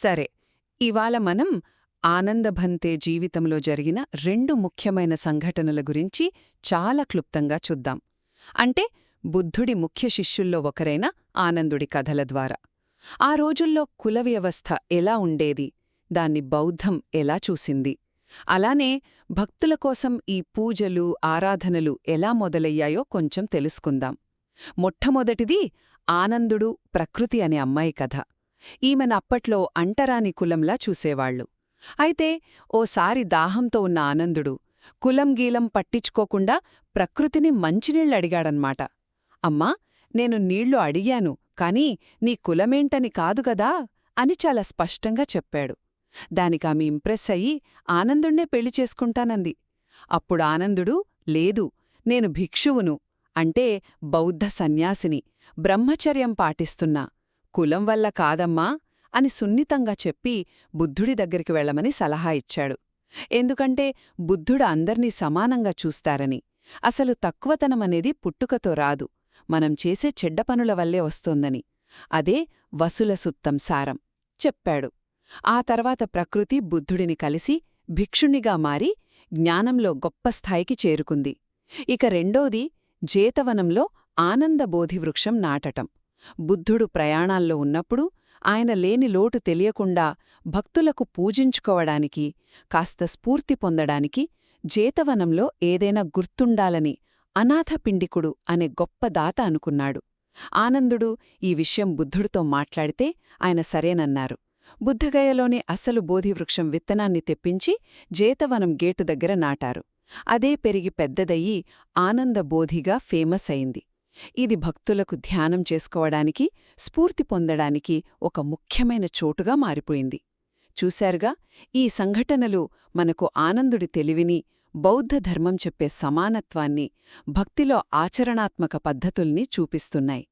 సరే, ఇవాళ మనం ఆనందభంతే జీవితంలో జరిగిన రెండు ముఖ్యమైన సంఘటనల గురించి చాలా క్లుప్తంగా చూద్దాం. అంటే బుద్ధుడి ముఖ్య శిష్యుల్లో ఒకరైన ఆనందుడి కథల ద్వారా. ఆ రోజుల్లో కుల వ్యవస్థ ఎలా ఉండేది, దాన్ని బౌద్ధం ఎలా చూసింది, అలానే భక్తుల కోసం ఈ పూజలు, ఆరాధనలు ఎలా మొదలయ్యాయో కొంచెం తెలుసుకుందాం. మొట్టమొదటిది ఆనందుడు ప్రకృతి అనే అమ్మాయి కథ. ఈమెనప్పట్లో అంటరాని కులంలా చూసేవాళ్లు. అయితే ఓసారి దాహంతో ఉన్న ఆనందుడు కులం గీలం పట్టించుకోకుండా ప్రకృతిని మంచినీళ్ళడిగాడన్మాట. అమ్మా, నేను నీళ్లు అడిగాను, కాని నీ కులమేంటని కాదుగదా అని చాలా స్పష్టంగా చెప్పాడు. దానికామె ఇంప్రెస్ అయ్యి ఆనందుణ్ణే పెళ్లి చేసుకుంటానంది. అప్పుడు ఆనందుడు, లేదు, నేను భిక్షువును, అంటే బౌద్ధ సన్యాసిని, బ్రహ్మచర్యం పాటిస్తున్నా, కులం వల్ల కాదమ్మా అని సున్నితంగా చెప్పి బుద్ధుడి దగ్గరికి వెళ్లమని సలహా ఇచ్చాడు. ఎందుకంటే బుద్ధుడు అందర్నీ సమానంగా చూస్తారని, అసలు తక్కువతనమనేది పుట్టుకతో రాదు, మనం చేసే చెడ్డ పనుల వల్లే వస్తోందని. అదే వసుల సుత్తం సారం చెప్పాడు. ఆ తర్వాత ప్రకృతి బుద్ధుడిని కలిసి భిక్షుణ్ణిగా మారి జ్ఞానంలో గొప్ప స్థాయికి చేరుకుంది. ఇక రెండోది జేతవనంలో ఆనందబోధివృక్షం నాటటం. బుద్ధుడు ప్రయాణాల్లో ఉన్నప్పుడు ఆయన లేని లోటు తెలియకుండా భక్తులకు పూజించుకోవడానికి, కాస్త స్ఫూర్తి పొందడానికి జేతవనంలో ఏదైనా గుర్తుండాలని అనాథపిండికుడు అనే గొప్ప దాత అనుకున్నాడు. ఆనందుడు ఈ విషయం బుద్ధుడితో మాట్లాడితే ఆయన సరేనన్నారు. బుద్ధగయలోని అసలు బోధివృక్షం విత్తనాన్ని తెప్పించి జేతవనం గేటు దగ్గర నాటారు. అదే పెరిగి పెద్దదయ్యి ఆనందబోధిగా ఫేమస్ అయింది. ఇది భక్తులకు ధ్యానం చేసుకోవడానికి, స్ఫూర్తి పొందడానికి ఒక ముఖ్యమైన చోటుగా మారిపోయింది. చూశారుగా, ఈ సంఘటనలు మనకు ఆనందుడి తెలివిని, బౌద్ధ ధర్మం చెప్పే సమానత్వాన్ని, భక్తిలో ఆచరణాత్మక పద్ధతుల్ని చూపిస్తున్నాయి.